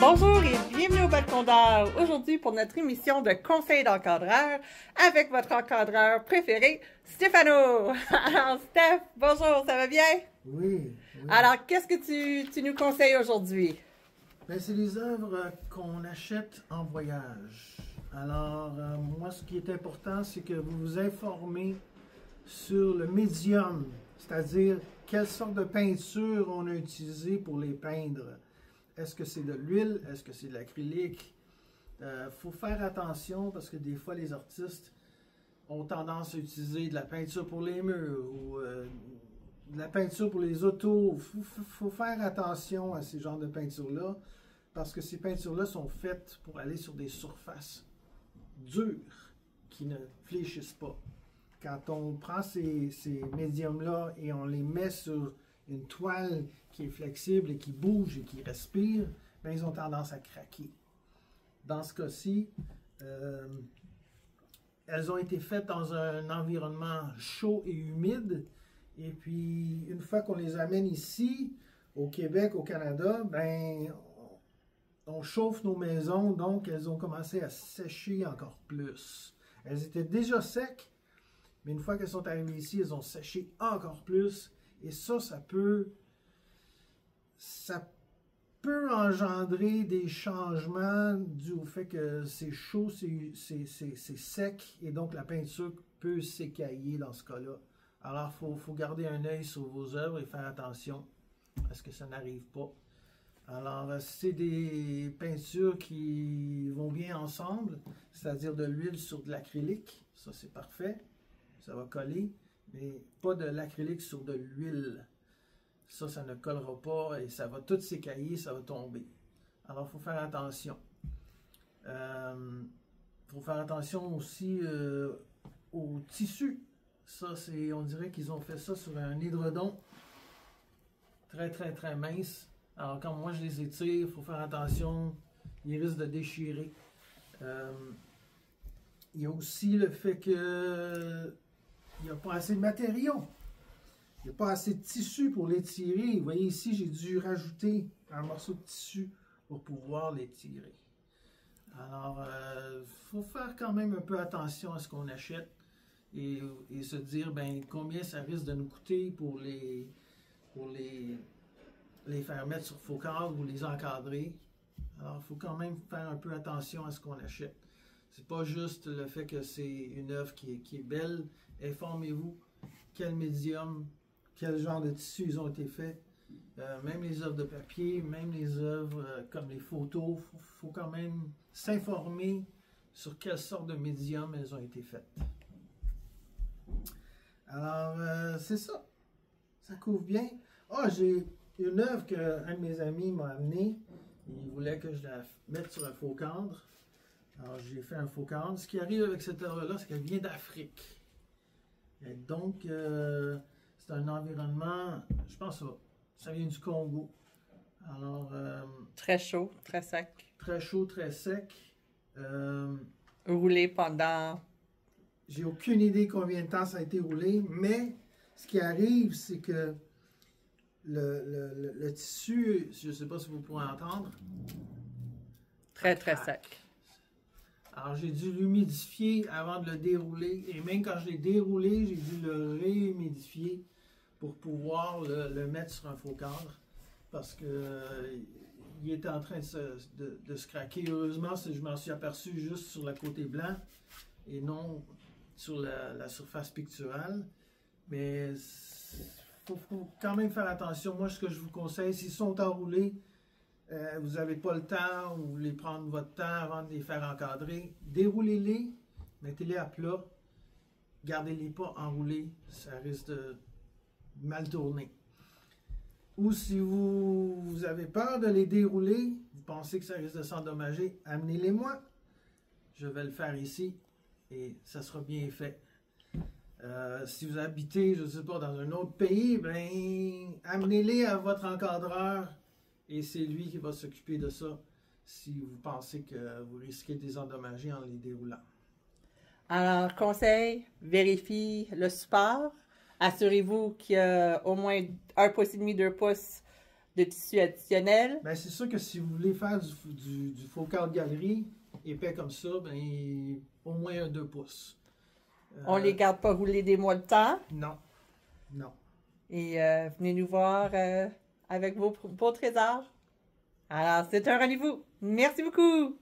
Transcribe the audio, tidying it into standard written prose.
Bonjour et bienvenue au Balcon d'Or. Aujourd'hui pour notre émission de conseil d'encadreur avec votre encadreur préféré, Stéphano. Alors Steph, bonjour, ça va bien? Oui. Alors qu'est-ce que tu nous conseilles aujourd'hui? Ben, c'est des œuvres qu'on achète en voyage. Alors, moi, ce qui est important, c'est que vous vous informez sur le médium, c'est-à-dire quelle sorte de peinture on a utilisé pour les peindre. Est-ce que c'est de l'huile? Est-ce que c'est de l'acrylique? Faut faire attention parce que des fois, les artistes ont tendance à utiliser de la peinture pour les murs ou de la peinture pour les autos. Faut faire attention à ces genres de peintures-là parce que ces peintures-là sont faites pour aller sur des surfaces dures qui ne fléchissent pas. Quand on prend ces médiums-là et on les met sur une toile qui est flexible et qui bouge et qui respire, bien, ils ont tendance à craquer. Dans ce cas-ci, elles ont été faites dans un environnement chaud et humide. Et puis, une fois qu'on les amène ici, au Québec, au Canada, ben, on chauffe nos maisons, donc elles ont commencé à sécher encore plus. Elles étaient déjà secs, mais une fois qu'elles sont arrivées ici, elles ont séché encore plus. Et ça peut engendrer des changements dû au fait que c'est chaud, c'est sec, et donc la peinture peut s'écailler dans ce cas-là. Alors, il faut garder un œil sur vos œuvres et faire attention à ce que ça n'arrive pas. Alors, c'est des peintures qui vont bien ensemble, c'est-à-dire de l'huile sur de l'acrylique. Ça, c'est parfait. Ça va coller, mais pas de l'acrylique sur de l'huile. Ça ne collera pas et ça va tout s'écailler, ça va tomber. Alors, il faut faire attention. Faut faire attention aussi au tissu. Ça, on dirait qu'ils ont fait ça sur un édredon très mince. Alors, quand moi je les étire, il faut faire attention, ils risquent de déchirer. Il y a aussi le fait que il n'y a pas assez de matériaux. Il n'y a pas assez de tissu pour les tirer. Vous voyez ici, j'ai dû rajouter un morceau de tissu pour pouvoir les tirer. Alors, il faut faire quand même un peu attention à ce qu'on achète et se dire ben, combien ça risque de nous coûter pour les faire mettre sur faux cadre ou les encadrer. Alors, il faut quand même faire un peu attention à ce qu'on achète. C'est pas juste le fait que c'est une œuvre qui est belle. Informez-vous quel médium, quel genre de tissu ils ont été faits. Même les œuvres de papier, même les œuvres comme les photos, il faut quand même s'informer sur quelle sorte de médium elles ont été faites. Alors, c'est ça. Ça couvre bien. Ah, j'ai une œuvre qu'un de mes amis m'a amenée. Il voulait que je la mette sur un faux cadre. Alors, j'ai fait un faux cadre. Ce qui arrive avec cette œuvre-là, c'est qu'elle vient d'Afrique. Et donc, c'est un environnement, je pense que ça vient du Congo. Alors, Très chaud, très sec. Très chaud, très sec. Roulé pendant... J'ai aucune idée combien de temps ça a été roulé, mais ce qui arrive, c'est que le tissu, je ne sais pas si vous pourrez entendre. Très sec. Alors, j'ai dû l'humidifier avant de le dérouler. Et même quand je l'ai déroulé, j'ai dû le réhumidifier pour pouvoir le mettre sur un faux cadre. Parce que il était en train de se craquer. Heureusement, je m'en suis aperçu juste sur le côté blanc et non sur la surface picturale. Mais il faut quand même faire attention. Moi, ce que je vous conseille, s'ils sont enroulés, vous n'avez pas le temps ou vous voulez prendre votre temps avant de les faire encadrer, déroulez-les, mettez-les à plat, gardez-les pas enroulés, ça risque de mal tourner. Ou si vous avez peur de les dérouler, vous pensez que ça risque de s'endommager, amenez-les moi. Je vais le faire ici et ça sera bien fait. Si vous habitez, je ne sais pas, dans un autre pays, ben, amenez-les à votre encadreur. Et c'est lui qui va s'occuper de ça si vous pensez que vous risquez de les endommager en les déroulant. Alors, conseil, vérifie le support. Assurez-vous qu'il y a au moins 1,5 pouces, 2 pouces de tissu additionnel. Ben, c'est sûr que si vous voulez faire du faux cadre galerie épais comme ça, ben, au moins un 2 pouces. On les garde pas rouler des mois de temps. Non. Non. Et venez nous voir avec vos trésors. Alors, c'est un rendez-vous. Merci beaucoup.